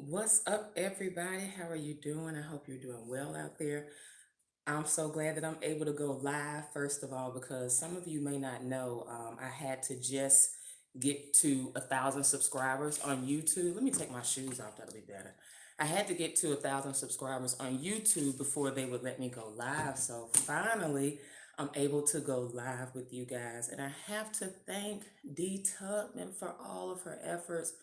What's up, everybody? How are you doing? I hope you're doing well out there. I'm so glad that I'm able to go live, first of all, because some of you may not know, I had to just get to 1,000 subscribers on YouTube. Let me take my shoes off, that'll be better. I had to get to 1,000 subscribers on YouTube before they would let me go live. So finally, I'm able to go live with you guys. And I have to thank Detox for all of her efforts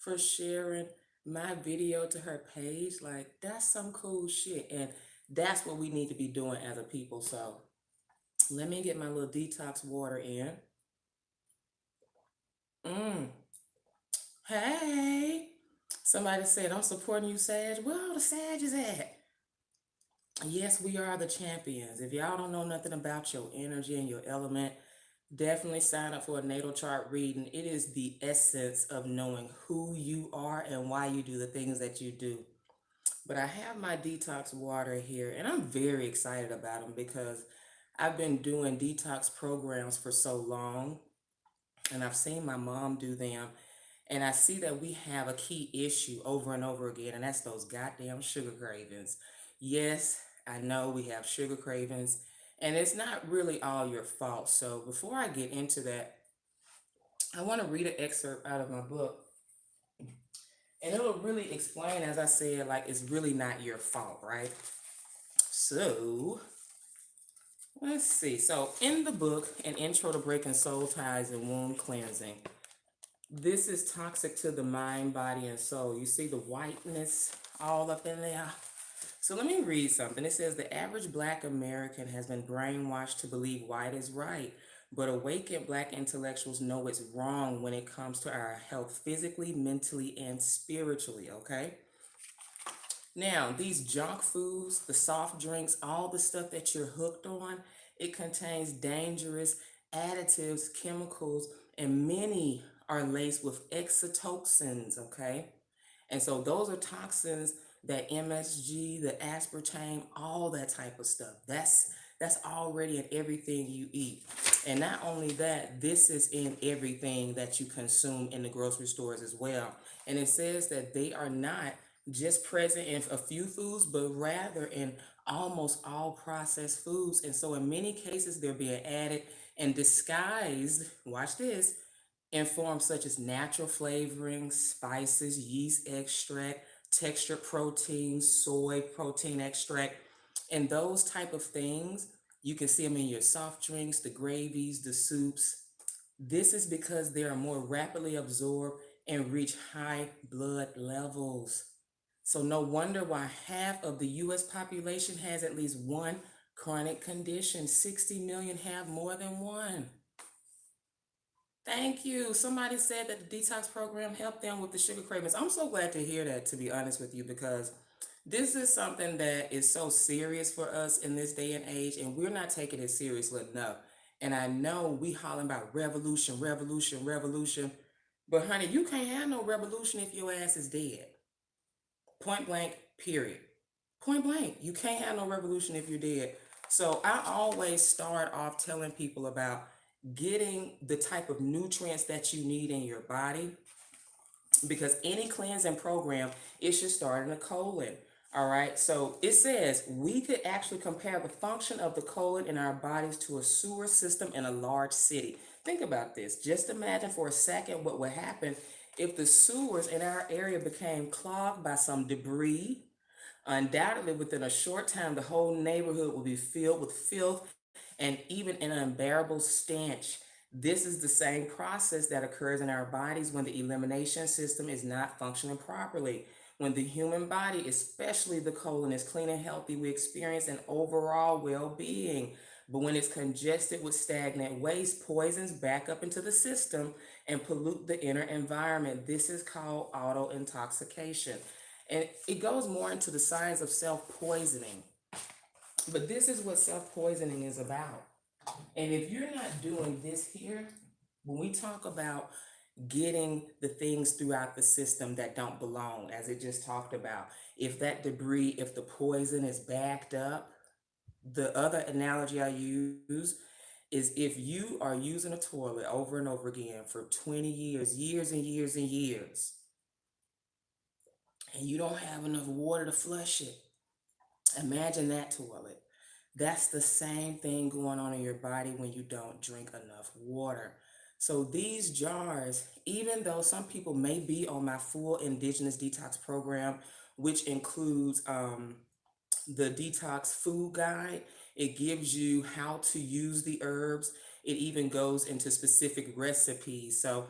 for sharing my video to her page. Like, that's some cool shit. And that's what we need to be doing as a people. So let me get my little detox water in. Mm. Hey, somebody said I'm supporting you, Sag. Where all the Sages at? Yes, we are the champions. If y'all don't know nothing about your energy and your element, definitely sign up for a natal chart reading. It is the essence of knowing who you are and why you do the things that you do. But I have my detox water here, and I'm very excited about them because I've been doing detox programs for so long, and I've seen my mom do them. And I see that we have a key issue over and over again, and that's those goddamn sugar cravings. Yes, I know we have sugar cravings, and it's not really all your fault. So before I get into that, I want to read an excerpt out of my book, and it'll really explain, as I said, like it's really not your fault, right? So let's see. So in the book, An Intro to Breaking Soul Ties and Wound Cleansing, this is toxic to the mind, body, and soul. You see the whiteness all up in there? So let me read something. It says the average Black American has been brainwashed to believe white is right, but awakened Black intellectuals know it's wrong when it comes to our health physically, mentally, and spiritually, okay? Now, these junk foods, the soft drinks, all the stuff that you're hooked on, it contains dangerous additives, chemicals, and many are laced with exotoxins, okay? And so those are toxins, that MSG, the aspartame, all that type of stuff. That's already in everything you eat. And not only that, this is in everything that you consume in the grocery stores as well. And it says that they are not just present in a few foods, but rather in almost all processed foods. And so in many cases, they're being added and disguised, watch this, in forms such as natural flavorings, spices, yeast extract, textured proteins, soy protein extract, and those type of things. You can see them in your soft drinks, the gravies, the soups. This is because they are more rapidly absorbed and reach high blood levels. So no wonder why half of the US population has at least one chronic condition. 60 million have more than one. Thank you. Somebody said that the detox program helped them with the sugar cravings. I'm so glad to hear that, to be honest with you, because this is something that is so serious for us in this day and age, and we're not taking it seriously enough. And I know we hollering about revolution, revolution, revolution, but honey, you can't have no revolution if your ass is dead. Point blank, period. Point blank. You can't have no revolution if you're dead. So I always start off telling people about getting the type of nutrients that you need in your body, because any cleansing program, it should start in the colon. All right. So it says we could actually compare the function of the colon in our bodies to a sewer system in a large city. Think about this. Just imagine for a second what would happen if the sewers in our area became clogged by some debris. Undoubtedly, within a short time, the whole neighborhood will be filled with filth and even an unbearable stench. This is the same process that occurs in our bodies when the elimination system is not functioning properly. When the human body, especially the colon, is clean and healthy, we experience an overall well being. But when it's congested with stagnant waste, poisons back up into the system and pollute the inner environment. This is called auto intoxication. And it goes more into the science of self poisoning. But this is what self poisoning is about. And if you're not doing this here, when we talk about getting the things throughout the system that don't belong, as it just talked about, if that debris, if the poison is backed up, the other analogy I use is if you are using a toilet over and over again for 20 years, years and years and years, and you don't have enough water to flush it. Imagine that toilet. That's the same thing going on in your body when you don't drink enough water. So these jars, even though some people may be on my full indigenous detox program, which includes the detox food guide. It gives you how to use the herbs. It even goes into specific recipes. So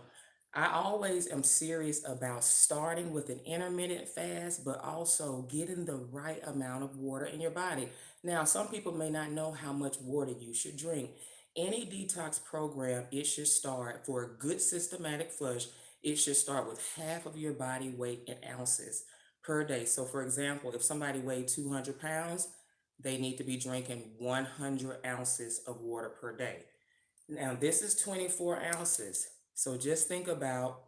I always am serious about starting with an intermittent fast, but also getting the right amount of water in your body. Now, some people may not know how much water you should drink. Any detox program, it should start for a good systematic flush. It should start with half of your body weight in ounces per day. So, for example, if somebody weighed 200 pounds, they need to be drinking 100 ounces of water per day. Now, this is 24 ounces. So just think about,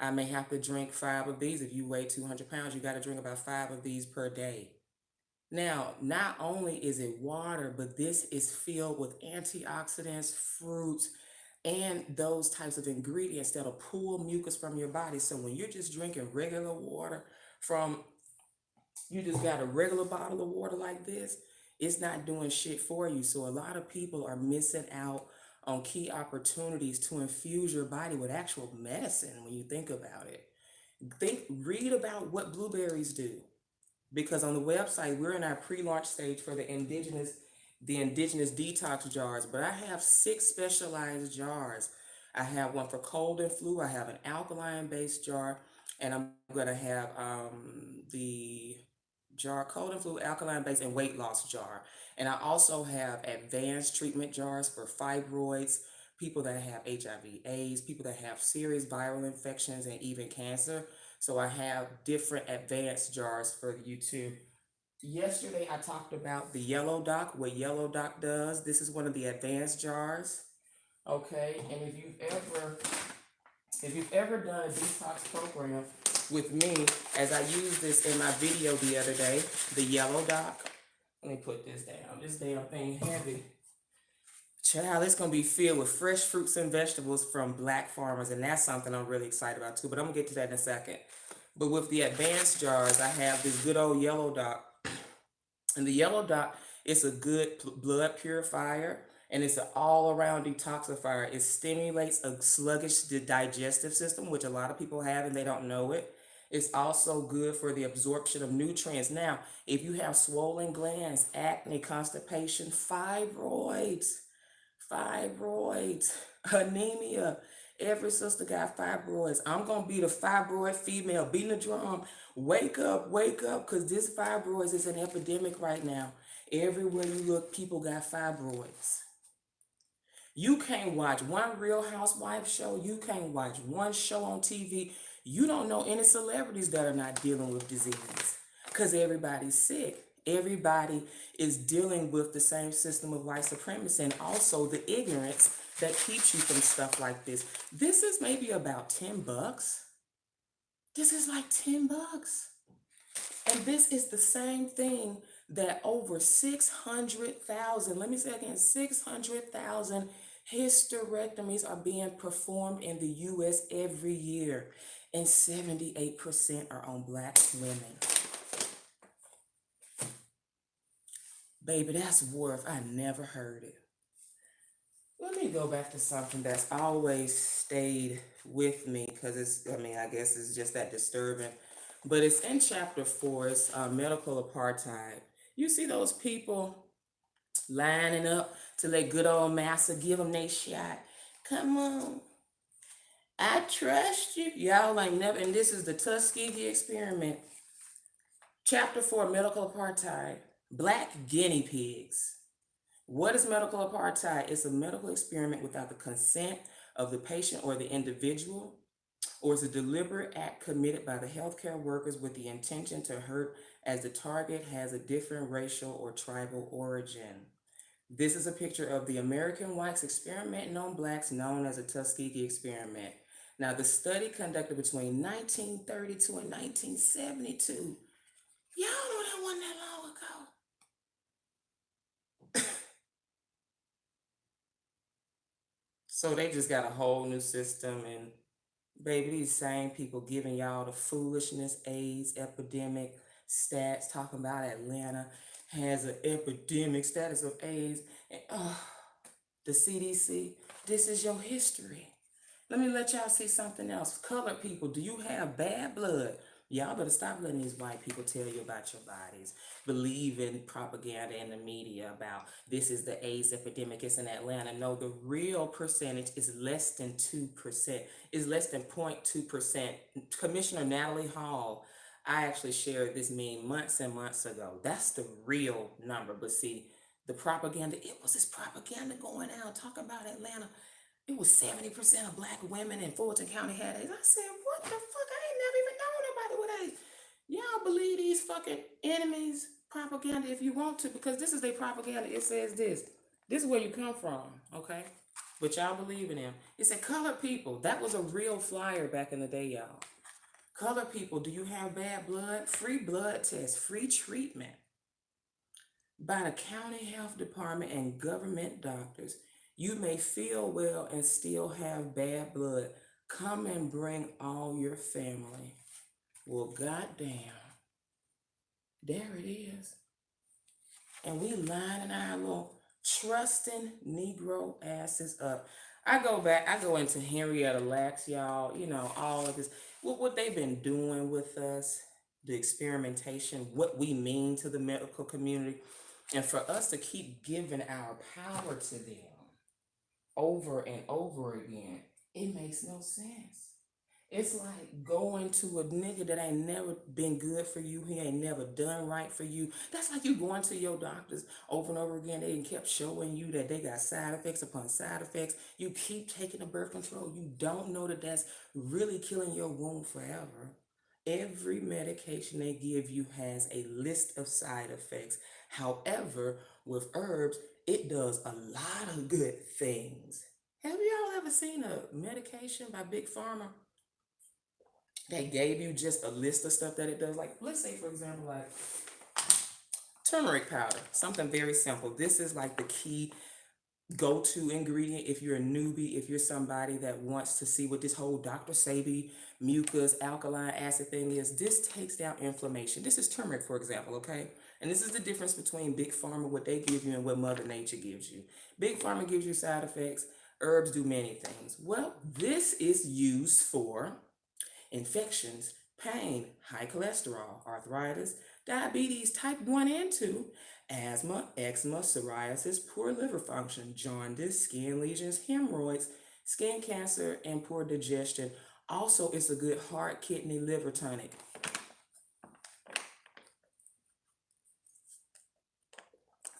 I may have to drink five of these. If you weigh 200 pounds, you got to drink about five of these per day. Now, not only is it water, but this is filled with antioxidants, fruits, and those types of ingredients that'll pull mucus from your body. So when you're just drinking regular water from, you just got a regular bottle of water like this, it's not doing shit for you. So a lot of people are missing out on key opportunities to infuse your body with actual medicine when you think about it. Read about what blueberries do, because on the website we're in our pre-launch stage for the indigenous detox jars, but I have six specialized jars. I have one for cold and flu. I have an alkaline based jar, and I'm going to have the jar cold and flu alkaline based and weight loss jar. And I also have advanced treatment jars for fibroids, people that have HIV AIDS, people that have serious viral infections, and even cancer. So I have different advanced jars for you too. Yesterday I talked about the yellow dock, what yellow dock does. This is one of the advanced jars. Okay, and if you've ever done a detox program with me, as I used this in my video the other day, the yellow dock. Let me put this down. This damn thing heavy. Child, it's gonna be filled with fresh fruits and vegetables from black farmers, and that's something I'm really excited about too. But I'm gonna get to that in a second. But with the advanced jars, I have this good old yellow dock. And the yellow dot is a good blood purifier, and it's an all around detoxifier. It stimulates a sluggish digestive system, which a lot of people have and they don't know it. It's also good for the absorption of nutrients. Now, if you have swollen glands, acne, constipation, fibroids, anemia. Every sister got fibroids. I'm gonna be the fibroid female beating the drum. Wake up, because this fibroids is an epidemic right now. Everywhere you look, people got fibroids. You can't watch one Real Housewife show. You can't watch one show on TV. You don't know any celebrities that are not dealing with disease, because everybody's sick. Everybody is dealing with the same system of white supremacy and also the ignorance that keeps you from stuff like this. This is maybe about $10. This is like $10. And this is the same thing that over 600,000, let me say again, 600,000 hysterectomies are being performed in the US every year. And 78% are on Black women. Baby, that's worth, I never heard it. Let me go back to something that's always stayed with me, because I guess it's just that disturbing. But it's in chapter 4, it's medical apartheid. You see those people lining up to let good old massa give them their shot. Come on, I trust you. Y'all ain't never, and this is the Tuskegee experiment. Chapter 4, medical apartheid. Black guinea pigs. What is medical apartheid? It's a medical experiment without the consent of the patient or the individual, or it's a deliberate act committed by the healthcare workers with the intention to hurt, as the target has a different racial or tribal origin. This is a picture of the American whites experimenting on blacks, known as the Tuskegee experiment. Now, the study conducted between 1932 and 1972. Y'all know that wasn't that long ago. So they just got a whole new system, and Baby, these same people giving y'all the foolishness, AIDS epidemic stats, talking about Atlanta has an epidemic status of AIDS. And, the CDC, this is your history. Let me let y'all see something else. Colored people, do you have bad blood? Y'all better stop letting these white people tell you about your bodies. Believe in propaganda in the media about this is the AIDS epidemic, it's in Atlanta. No, the real percentage is less than 2%. Is less than 0.2%. Commissioner Natalie Hall, I actually shared this meme months and months ago. That's the real number. But see, the propaganda, it was this propaganda going out talking about Atlanta. It was 70% of black women in Fulton County had AIDS. I said, what the fuck? I ain't never even known nobody with AIDS. Y'all believe these fucking enemies propaganda if you want to, because this is their propaganda. It says this. This is where you come from, okay? But y'all believe in them. It said colored people. That was a real flyer back in the day, y'all. Colored people, do you have bad blood? Free blood test, free treatment by the county health department and government doctors. You may feel well and still have bad blood. Come and bring all your family. Well, goddamn, there it is. And we lining our little trusting Negro asses up. I go into Henrietta Lacks, y'all, all of this. What they've been doing with us, the experimentation, what we mean to the medical community, and for us to keep giving our power to them over and over again, it makes no sense. It's like going to a nigga that ain't never been good for you. He ain't never done right for you. That's like you going to your doctors over and over again. They kept showing you that they got side effects upon side effects. You keep taking the birth control. You don't know that that's really killing your womb forever. Every medication they give you has a list of side effects. However, with herbs, it does a lot of good things. Have y'all ever seen a medication by Big Pharma? They gave you just a list of stuff that it does. Like, let's say, for example, like turmeric powder, something very simple. This is like the key go-to ingredient if you're a newbie, if you're somebody that wants to see what this whole Dr. Sabi mucus alkaline acid thing is. This takes down inflammation. This is turmeric, for example, okay? And this is the difference between Big Pharma, what they give you, and what Mother Nature gives you. Big Pharma gives you side effects. Herbs do many things. Well, this is used for infections, pain, high cholesterol, arthritis, diabetes type 1 and 2, asthma, eczema, psoriasis, poor liver function, jaundice, skin lesions, hemorrhoids, skin cancer, and poor digestion. Also, it's a good heart, kidney, liver tonic.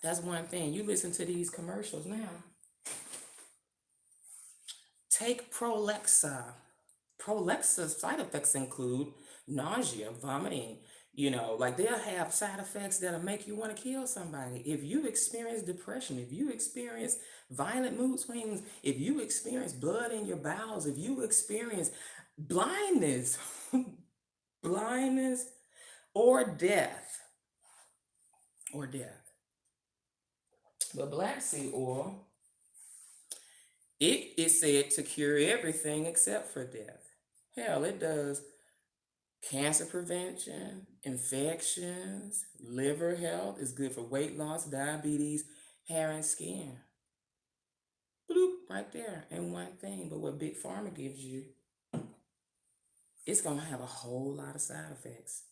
That's one thing. You listen to these commercials now. Take Prolexa. Prolexa's side effects include nausea, vomiting, like they'll have side effects that'll make you want to kill somebody. If you experience depression, if you experience violent mood swings, if you experience blood in your bowels, if you experience blindness, blindness or death, or death. But black seed oil, it is said to cure everything except for death. Hell, it does cancer prevention, infections, liver health. Is good for weight loss, diabetes, hair and skin. Bloop, right there in one thing. But what Big Pharma gives you, it's going to have a whole lot of side effects.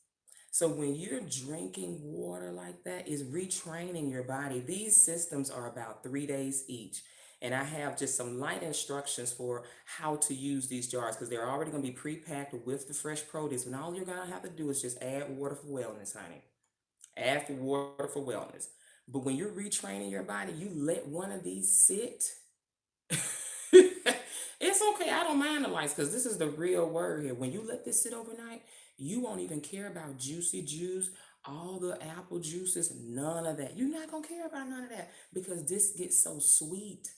So when you're drinking water like that, it's retraining your body. These systems are about 3 days each. And I have just some light instructions for how to use these jars because they're already going to be pre-packed with the fresh produce. And all you're going to have to do is just add water for wellness, honey. Add water for wellness. But when you're retraining your body, you let one of these sit. It's okay. I don't mind the lights because this is the real word here. When you let this sit overnight, you won't even care about juicy juice, all the apple juices, none of that. You're not going to care about none of that because this gets so sweet.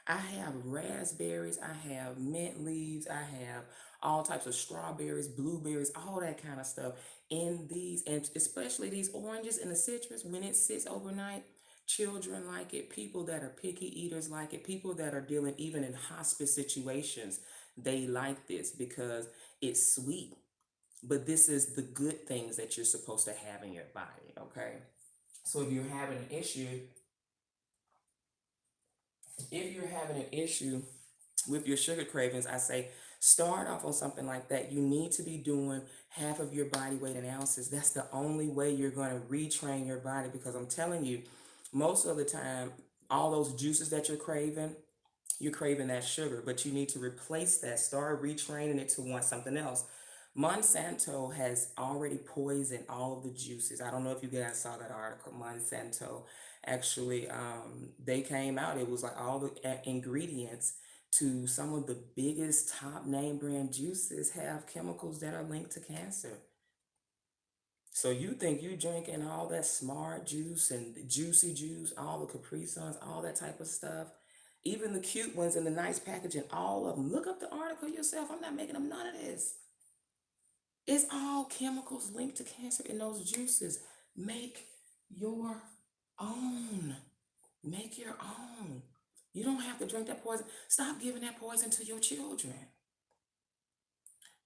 I have raspberries, I have mint leaves, I have all types of strawberries, blueberries, all that kind of stuff in these, and especially these oranges and the citrus. When it sits overnight, children like it, people that are picky eaters like it, people that are dealing even in hospice situations. They like this because it's sweet. But this is the good things that you're supposed to have in your body, okay? So if you're having an issue with your sugar cravings, I say start off on something like that. You need to be doing half of your body weight in ounces. That's the only way you're going to retrain your body, because I'm telling you, most of the time, all those juices that you're craving that sugar, but you need to replace that. Start retraining it to want something else. Monsanto has already poisoned all of the juices. I don't know if you guys saw that article. Monsanto actually, they came out. It was like all the ingredients to some of the biggest top name brand juices have chemicals that are linked to cancer. So you think you drinking all that smart juice and the juicy juice, all the Capri Suns, all that type of stuff, even the cute ones in the nice packaging, all of them. Look up the article yourself. I'm not making up none of this. It's all chemicals linked to cancer in those juices. Make your own. Make your own. You don't have to drink that poison. Stop giving that poison to your children.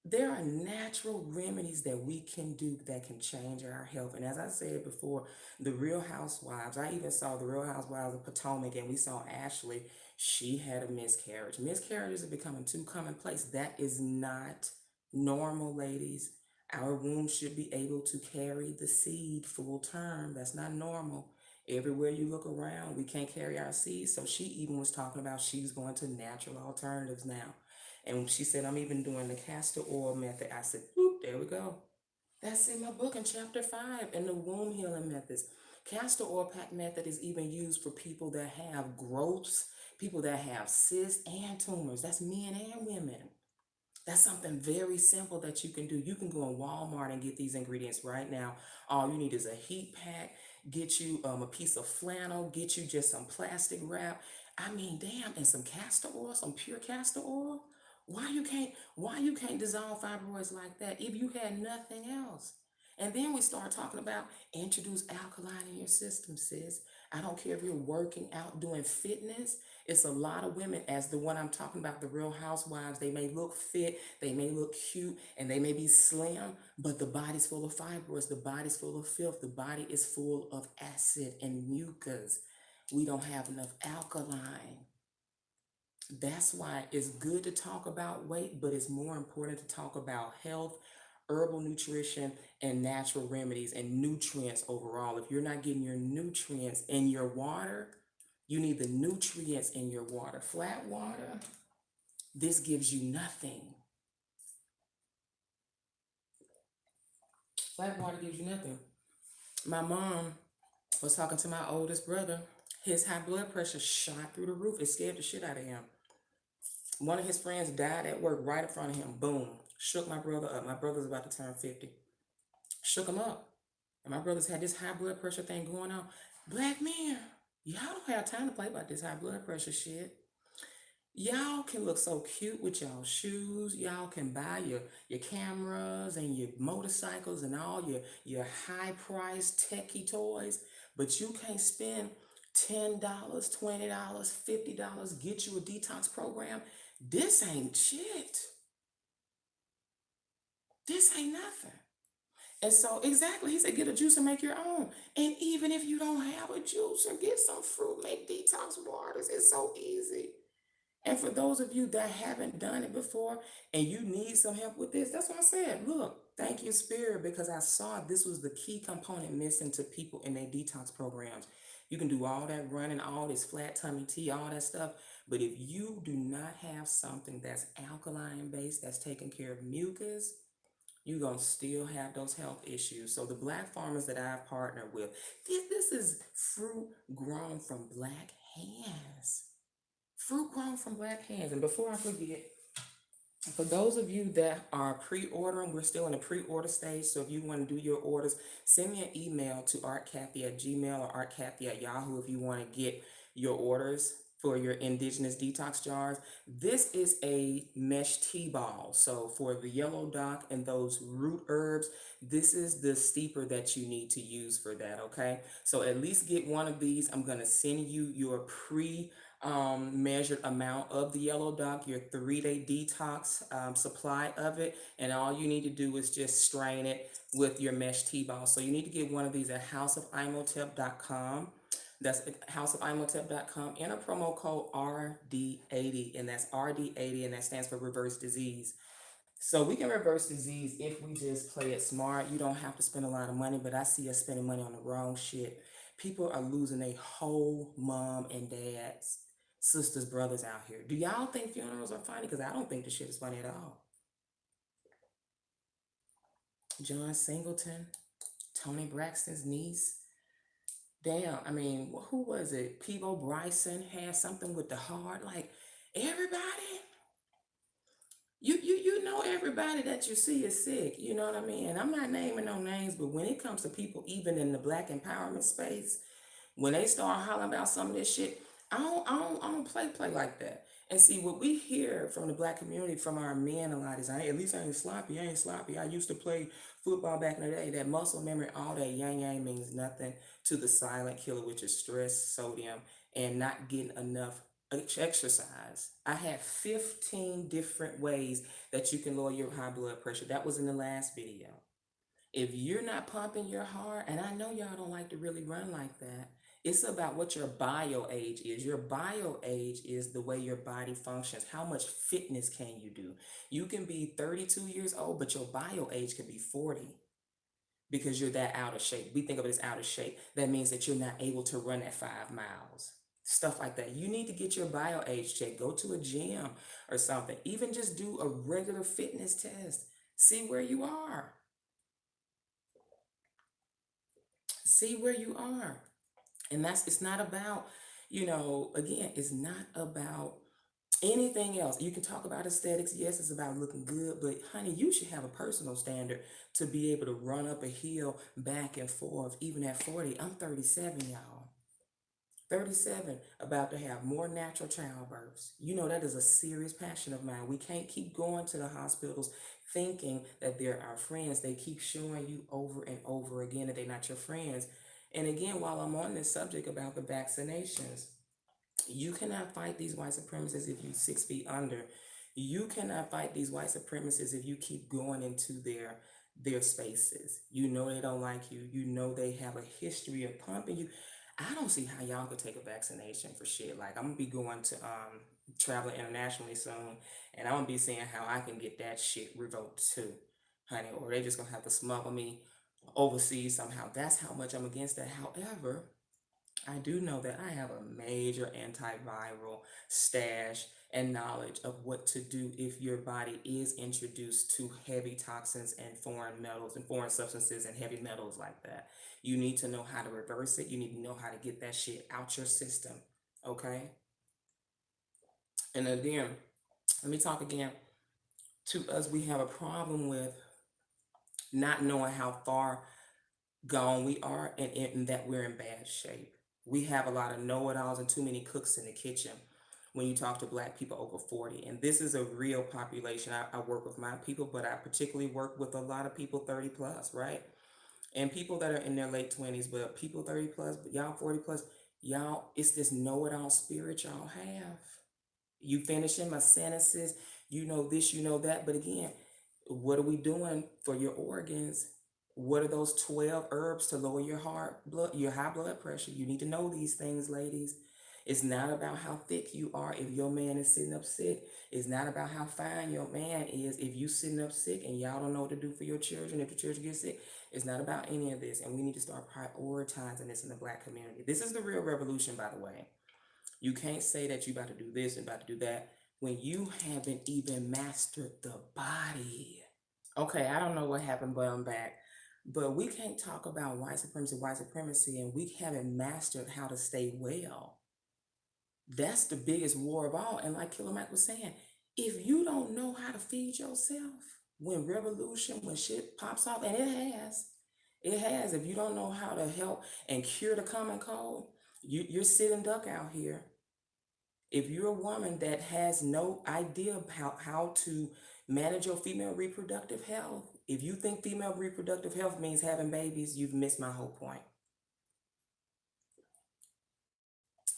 There are natural remedies that we can do that can change our health. And as I said before, the Real Housewives, I even saw the Real Housewives of Potomac, and we saw Ashley. She had a miscarriage. Miscarriages are becoming too commonplace. That is not normal, ladies. Our womb should be able to carry the seed full term. That's not normal. Everywhere you look around, we can't carry our seeds. So she even was talking about she's going to natural alternatives now. And she said, I'm even doing the castor oil method. I said, "Oop, there we go." That's in my book in chapter 5 in the womb healing methods. Castor oil pack method is even used for people that have growths, people that have cysts and tumors. That's men and women. That's something very simple that you can do. You can go in Walmart and get these ingredients right now. All you need is a heat pack, get you a piece of flannel, get you just some plastic wrap. I mean, damn, and some castor oil, some pure castor oil. Why you can't dissolve fibroids like that if you had nothing else? And then we start talking about introduce alkaline in your system, sis. I don't care if you're working out, doing fitness. It's a lot of women, as the one I'm talking about, the Real Housewives. They may look fit, they may look cute, and they may be slim, but the body's full of fibroids, the body's full of filth, the body is full of acid and mucus. We don't have enough alkaline. That's why it's good to talk about weight, but it's more important to talk about health, herbal nutrition, and natural remedies and nutrients overall. If you're not getting your nutrients in your water, you need the nutrients in your water. Flat water, this gives you nothing. Flat water gives you nothing. My mom was talking to my oldest brother. His high blood pressure shot through the roof. It scared the shit out of him. One of his friends died at work right in front of him. Boom. Shook my brother up. My brother's about to turn 50. Shook him up. And my brother's had this high blood pressure thing going on. Black men, y'all don't have time to play about this high blood pressure shit. Y'all can look so cute with y'all shoes. Y'all can buy your cameras and your motorcycles and all your high priced techie toys, but you can't spend $10, $20, $50, get you a detox program. This ain't shit. This ain't nothing. And so, exactly, he said, get a juice and make your own. And even if you don't have a juicer, get some fruit, make detox waters. It's so easy. And for those of you that haven't done it before and you need some help with this, that's what I said. Look, thank you, Spirit, because I saw this was the key component missing to people in their detox programs. You can do all that running, all this flat tummy tea, all that stuff. But if you do not have something that's alkaline based, that's taking care of mucus, you're going to still have those health issues. So the black farmers that I've partnered with, this is fruit grown from black hands. Fruit grown from black hands. And before I forget, for those of you that are pre-ordering, we're still in the pre-order stage. So if you want to do your orders, send me an email to artcathy@gmail or artcathy@yahoo if you want to get your orders for your indigenous detox jars. This is a mesh tea ball. So for the yellow dock and those root herbs, this is the steeper that you need to use for that, okay? So at least get one of these. I'm going to send you your pre measured amount of the yellow dog, your 3-day detox supply of it, and all you need to do is just strain it with your mesh tea ball. So you need to get one of these at houseofimotep.com. That's houseofimotep.com. Enter promo code RD80, and that's RD80, and that stands for reverse disease. So we can reverse disease if we just play it smart. You don't have to spend a lot of money, but I see us spending money on the wrong shit. People are losing a whole mom and dads, sisters, brothers out here. Do y'all think funerals are funny? Because I don't think the shit is funny at all. John Singleton, Tony Braxton's niece. Damn, I mean, who was it? Peebo Bryson had something with the heart. Like, everybody. You know everybody that you see is sick, you know what I mean? And I'm not naming no names, but when it comes to people even in the black empowerment space, when they start hollering about some of this shit, I don't play like that. And see what we hear from the black community from our men a lot is at least I ain't sloppy, I ain't sloppy. I used to play football back in the day. That muscle memory, all that yang yang means nothing to the silent killer, which is stress, sodium, and not getting enough exercise. I had 15 different ways that you can lower your high blood pressure. That was in the last video. If you're not pumping your heart, and I know y'all don't like to really run like that, it's about what your bio age is. Your bio age is the way your body functions. How much fitness can you do? You can be 32 years old, but your bio age could be 40 because you're that out of shape. We think of it as out of shape. That means that you're not able to run that 5 miles. Stuff like that. You need to get your bio age checked. Go to a gym or something. Even just do a regular fitness test. See where you are. See where you are. And it's not about, again, it's not about anything else. You can talk about aesthetics. Yes, it's about looking good, but honey, you should have a personal standard to be able to run up a hill back and forth, even at 40. I'm 37, y'all. 37, about to have more natural childbirths. You know, that is a serious passion of mine. We can't keep going to the hospitals thinking that they're our friends. They keep showing you over and over again that they're not your friends. And again, while I'm on this subject about the vaccinations, you cannot fight these white supremacists if you 6 feet under. You cannot fight these white supremacists if you keep going into their spaces. You know they don't like you. You know they have a history of pumping you. I don't see how y'all could take a vaccination for shit. Like, I'm gonna be going to traveling internationally soon, and I'm gonna be seeing how I can get that shit revoked too, honey. Or they just gonna have to smuggle me overseas somehow. That's how much I'm against that. However, I do know that I have a major antiviral stash and knowledge of what to do if your body is introduced to heavy toxins and foreign metals and foreign substances and heavy metals like that. You need to know how to reverse it. You need to know how to get that shit out your system. Okay? And again, let me talk again. To us, we have a problem with not knowing how far gone we are and that we're in bad shape. We have a lot of know-it-alls and too many cooks in the kitchen when you talk to black people over 40. And this is a real population. I work with my people, but I particularly work with a lot of people 30 plus, right? And people that are in their late 20s, but people 30 plus, but y'all 40 plus, y'all, it's this know-it-all spirit y'all have. You finishing my sentences, you know this, you know that. But again, what are we doing for your organs? What are those 12 herbs to lower your your high blood pressure? You need to know these things, ladies. It's not about how thick you are if your man is sitting up sick. It's not about how fine your man is if you sitting up sick and y'all don't know what to do for your children if the children get sick. It's not about any of this. And we need to start prioritizing this in the black community. This is the real revolution, by the way. You can't say that you about to do this and about to do that when you haven't even mastered the body. Okay, I don't know what happened, but I'm back. But we can't talk about white supremacy, and we haven't mastered how to stay well. That's the biggest war of all. And like Killer Mike was saying, if you don't know how to feed yourself, when shit pops off, and it has. If you don't know how to help and cure the common cold, you're sitting duck out here. If you're a woman that has no idea how to manage your female reproductive health, if you think female reproductive health means having babies, you've missed my whole point.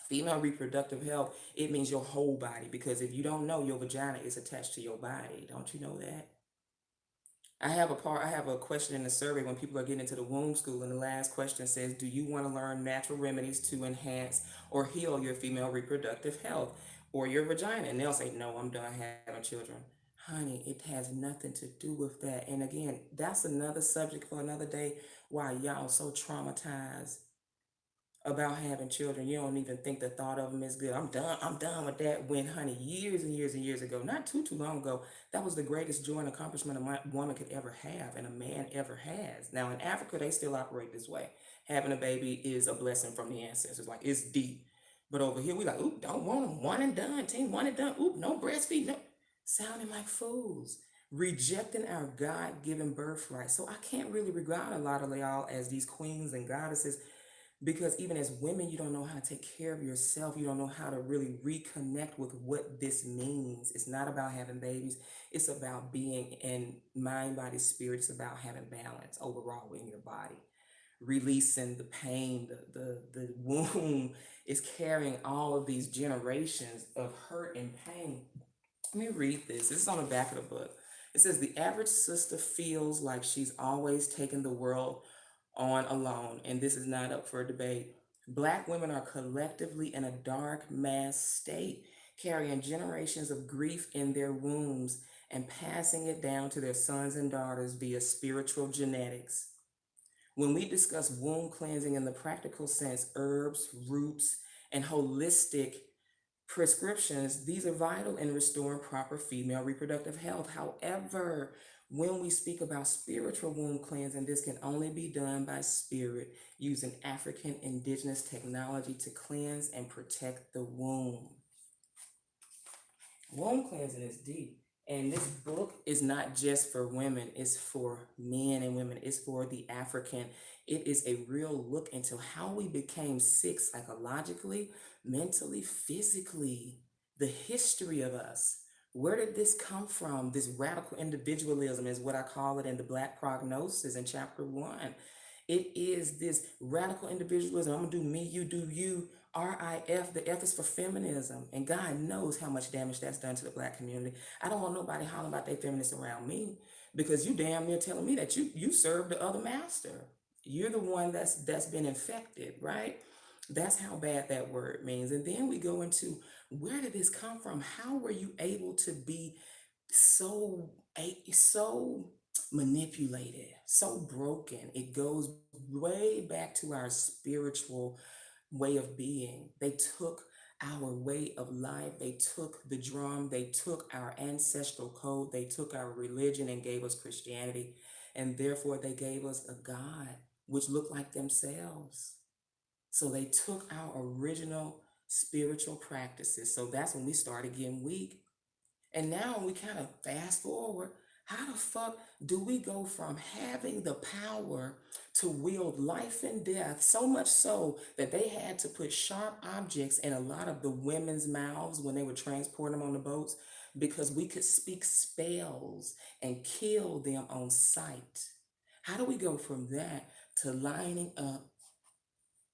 Female reproductive health, it means your whole body, because if you don't know, your vagina is attached to your body. Don't you know that? I have a question in the survey when people are getting into the womb school, and the last question says, do you want to learn natural remedies to enhance or heal your female reproductive health or your vagina? And they'll say, no, I'm done having children. Honey, it has nothing to do with that. And again, that's another subject for another day, why y'all so traumatized about having children. You don't even think the thought of them is good. I'm done with that. When, honey, years and years and years ago, not too long ago, that was the greatest joy and accomplishment a woman could ever have, and a man ever has. Now in Africa, they still operate this way. Having a baby is a blessing from the ancestors. Like, it's deep. But over here, we like, oop, don't want them. One and done. Team one and done. Oop, no breastfeed. No, sounding like fools. Rejecting our God-given birthright. So I can't really regard a lot of y'all as these queens and goddesses, because even as women, you don't know how to take care of yourself. You don't know how to really reconnect with what this means. It's not about having babies. It's about being in mind, body, spirit. It's about having balance overall in your body, releasing the pain. The womb is carrying all of these generations of hurt and pain. Let me read this. This is on the back of the book. It says, the average sister feels like she's always taking the world on alone, and this is not up for debate. Black women are collectively in a dark mass state, carrying generations of grief in their wombs and passing it down to their sons and daughters via spiritual genetics. When we discuss womb cleansing in the practical sense, herbs, roots, and holistic prescriptions, these are vital in restoring proper female reproductive health. However, when we speak about spiritual womb cleansing, this can only be done by spirit, using African indigenous technology to cleanse and protect the womb. Womb cleansing is deep. And this book is not just for women, it's for men and women, it's for the African. It is a real look into how we became sick psychologically, mentally, physically, the history of us. Where did this come from? This radical individualism is what I call it in the Black Prognosis in chapter 1. It is this radical individualism. I'm gonna do me, you do you. RIF, the F is for feminism. And God knows how much damage that's done to the Black community. I don't want nobody hollering about their feminists around me, because you damn near telling me that you serve the other master. You're the one that's been infected, right? That's how bad that word means. And then we go into, where did this come from? How were you able to be so so manipulated, so broken? It goes way back to our spiritual way of being. They took our way of life. They took the drum. They took our ancestral code. They took our religion and gave us Christianity. And therefore, they gave us a God which looked like themselves. So they took our original spiritual practices. So that's when we started getting weak. And now we kind of fast forward. How the fuck do we go from having the power to wield life and death, so much so that they had to put sharp objects in a lot of the women's mouths when they were transporting them on the boats, because we could speak spells and kill them on sight? How do we go from that to lining up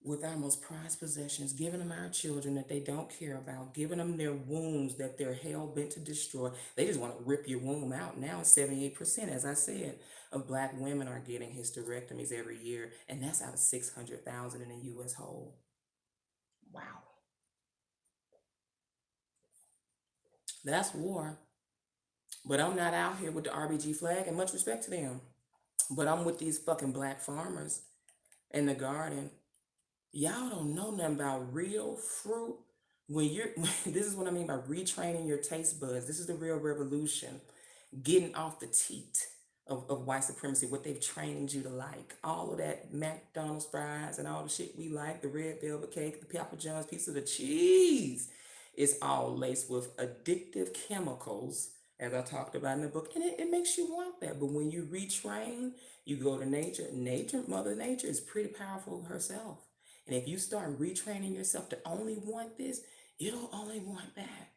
with our most prized possessions, giving them our children that they don't care about, giving them their wombs that they're hell bent to destroy? They just want to rip your womb out. Now 78%, as I said, of Black women are getting hysterectomies every year, and that's out of 600,000 in the US whole. Wow. That's war. But I'm not out here with the RBG flag, and much respect to them. But I'm with these fucking Black farmers in the garden. Y'all don't know nothing about real fruit. When you're, this is what I mean by retraining your taste buds. This is the real revolution. Getting off the teat of white supremacy, what they've trained you to like. All of that McDonald's fries and all the shit we like, the red velvet cake, the Papa John's pizza, the cheese. It's all laced with addictive chemicals, as I talked about in the book. And it makes you want that. But when you retrain, you go to nature. Nature, Mother Nature, is pretty powerful herself. And if you start retraining yourself to only want this, it'll only want that.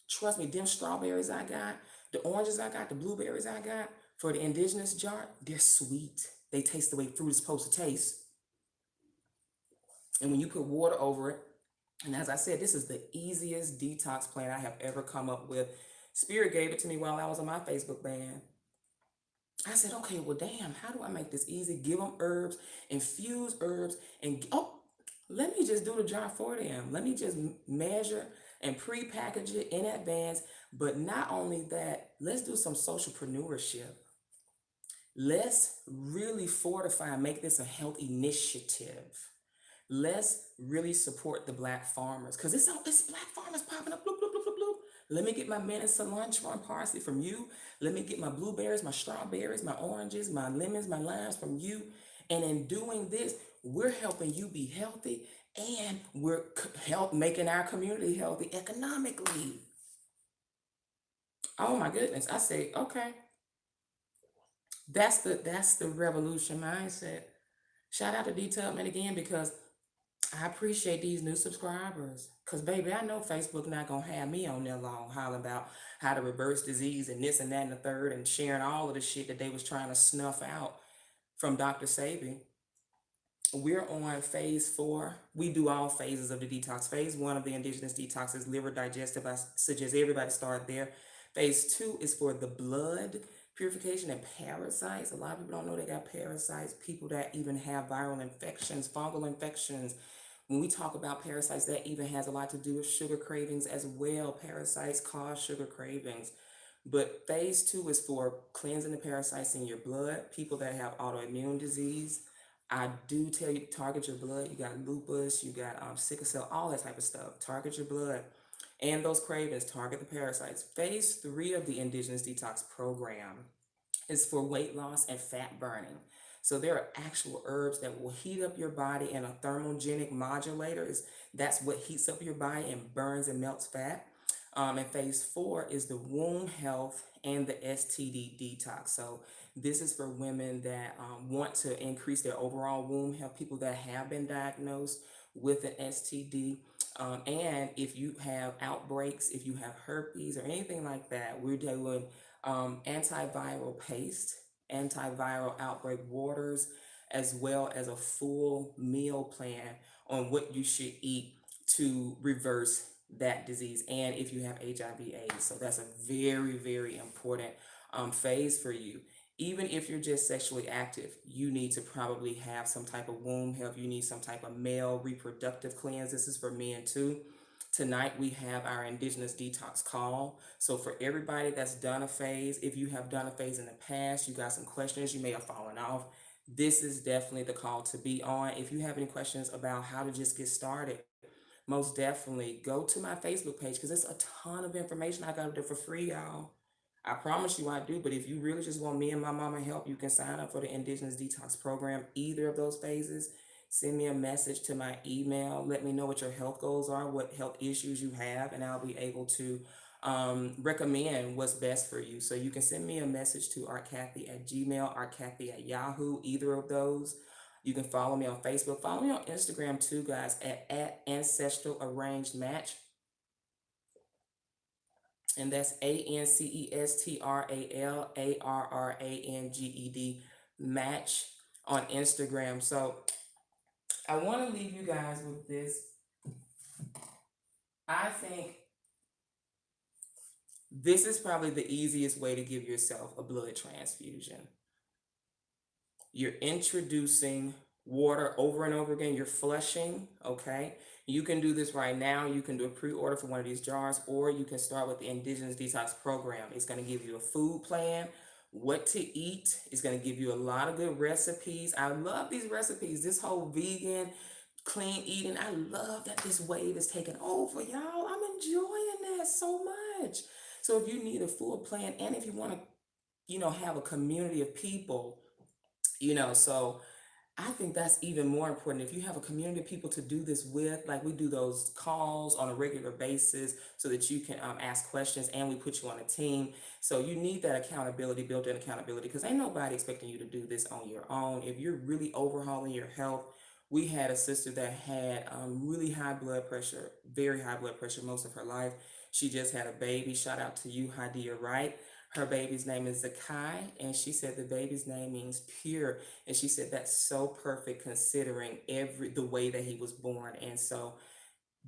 Trust me, them strawberries I got, the oranges I got, the blueberries I got for the indigenous jar, they're sweet. They taste the way fruit is supposed to taste. And when you put water over it, And as I said, this is the easiest detox plan I have ever come up with. Spirit gave it to me while I was on my Facebook ban. I said, okay, well, damn, how do I make this easy? Give them herbs, infuse herbs, and let me just do the jar for them. Let me just measure and pre-package it in advance. But not only that, let's do some socialpreneurship. Let's really fortify and make this a health initiative. Let's really support the black farmers because it's black farmers popping up. Bloop, bloop, bloop, bloop, bloop. Let me get my mint cilantro parsley from you. Let me get my blueberries, my strawberries, my oranges, my lemons, my limes from you. And in doing this, we're helping you be healthy and we're help making our community healthy economically. Oh my goodness. I say, okay, that's the revolution mindset. Shout out to D Tubman again because I appreciate these new subscribers. Cause baby, I know Facebook not gonna have me on there long hollering about how to reverse disease and this and that and the third and sharing all of the shit that they was trying to snuff out from Dr. Sabi. We're on phase 4. We do all phases of the detox. Phase 1 of the indigenous detox is liver digestive. I suggest everybody start there. Phase 2 is for the blood purification and parasites. A lot of people don't know they got parasites. People that even have viral infections, fungal infections. When we talk about parasites, that even has a lot to do with sugar cravings as well. Parasites cause sugar cravings. But phase 2 is for cleansing the parasites in your blood, people that have autoimmune disease. I do tell you, target your blood. You got lupus, you got sickle cell, all that type of stuff. Target your blood. And those cravings, target the parasites. Phase 3 of the Indigenous Detox Program is for weight loss and fat burning. So there are actual herbs that will heat up your body and a thermogenic modulator is that's what heats up your body and burns and melts fat. And phase 4 is the womb health and the STD detox. So this is for women that want to increase their overall womb health, people that have been diagnosed with an STD. And if you have outbreaks, if you have herpes or anything like that, we're doing antiviral paste, antiviral outbreak waters, as well as a full meal plan on what you should eat to reverse that disease. And if you have HIV/AIDS, so that's a very, very important phase for you. Even if you're just sexually active, you need to probably have some type of womb health. You need some type of male reproductive cleanse. This is for men too. Tonight we have our Indigenous Detox call. So for everybody that's done a phase, if you have done a phase in the past, you got some questions, you may have fallen off. This is definitely the call to be on. If you have any questions about how to just get started, most definitely go to my Facebook page because there's a ton of information I got up there for free, y'all. I promise you I do, but if you really just want me and my mama help, you can sign up for the Indigenous Detox Program, either of those phases. Send me a message to my email. Let me know what your health goals are, what health issues you have, and I'll be able to recommend what's best for you. So you can send me a message to artcathy@gmail, artcathy@yahoo, either of those. You can follow me on Facebook. Follow me on Instagram too, guys, at Ancestral Arranged Match. And that's ANCESTRALARRANGED match on Instagram. So I want to leave you guys with this. I think this is probably the easiest way to give yourself a blood transfusion. You're introducing water over and over again. You're flushing, okay? You can do this right now. You can do a pre-order for one of these jars, or you can start with the Indigenous Detox Program. It's going to give you a food plan, what to eat. It's going to give you a lot of good recipes. I love these recipes. This whole vegan, clean eating. I love that this wave is taking over, y'all. I'm enjoying that so much. So if you need a full plan, and if you want to, have a community of people, so I think that's even more important. If you have a community of people to do this with, like we do those calls on a regular basis so that you can ask questions and we put you on a team. So you need that accountability, built-in accountability, because ain't nobody expecting you to do this on your own. If you're really overhauling your health, we had a sister that had really high blood pressure, very high blood pressure most of her life. She just had a baby. Shout out to you, Hadia Wright. Her baby's name is Zakai, and she said the baby's name means pure. And she said that's so perfect considering the way that he was born. And so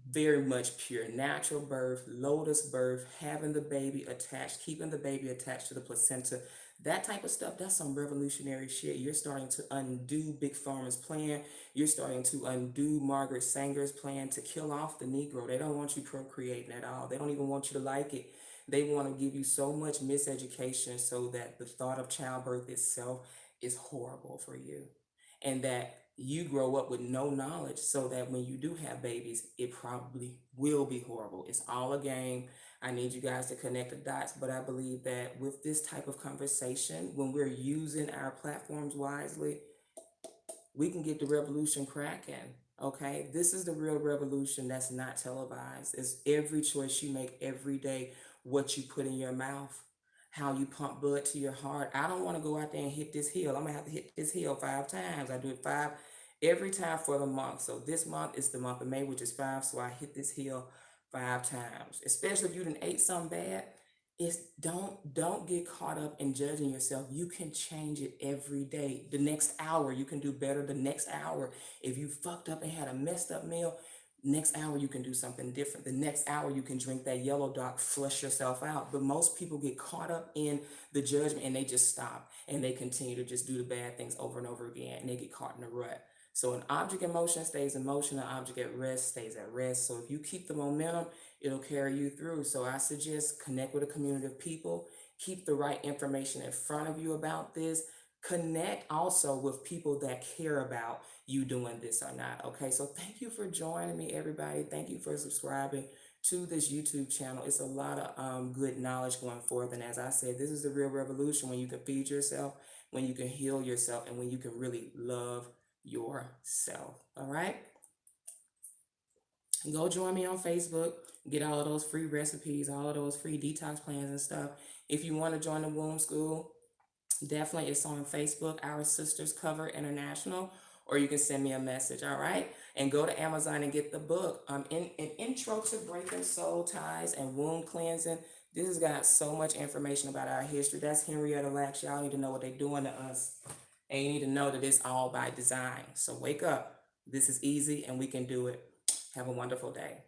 very much pure natural birth, lotus birth, having the baby attached, keeping the baby attached to the placenta, that type of stuff. That's some revolutionary shit. You're starting to undo Big Pharma's plan. You're starting to undo Margaret Sanger's plan to kill off the Negro. They don't want you procreating at all. They don't even want you to like it. They want to give you so much miseducation so that the thought of childbirth itself is horrible for you, and that you grow up with no knowledge so that when you do have babies, it probably will be horrible. It's all a game. I need you guys to connect the dots, but I believe that with this type of conversation, when we're using our platforms wisely, we can get the revolution cracking. Okay, this is the real revolution that's not televised. It's every choice you make every day, what you put in your mouth, how you pump blood to your heart. I don't want to go out there and hit this hill. I'm gonna have to hit this hill 5 times. I do it five every time for the month. So this month is the month of May, which is 5. So I hit this hill 5 times. Especially if you didn't ate something bad, it's don't get caught up in judging yourself. You can change it every day. The next hour you can do better. The next hour, if you fucked up and had a messed up meal, next hour you can do something different. The next hour you can drink that yellow doc, flush yourself out. But most people get caught up in the judgment and they just stop and they continue to just do the bad things over and over again, and they get caught in a rut. So an object in motion stays in motion, an object at rest stays at rest. So if you keep the momentum, it'll carry you through. So I suggest connect with a community of people, keep the right information in front of you about this. Connect also with people that care about you doing this or not. Okay, so thank you for joining me, everybody. Thank you for subscribing to this YouTube channel. It's a lot of good knowledge going forth. And as I said, this is the real revolution, when you can feed yourself, when you can heal yourself, and when you can really love yourself. All right. Go join me on Facebook. Get all of those free recipes, all of those free detox plans and stuff. If you want to join the womb school, definitely it's on Facebook, Our Sisters Cover International, or you can send me a message. All right. And go to Amazon and get the book. In an intro to breaking soul ties and womb cleansing. This has got so much information about our history. That's Henrietta Lacks. Y'all need to know what they're doing to us. And you need to know that it's all by design. So wake up. This is easy and we can do it. Have a wonderful day.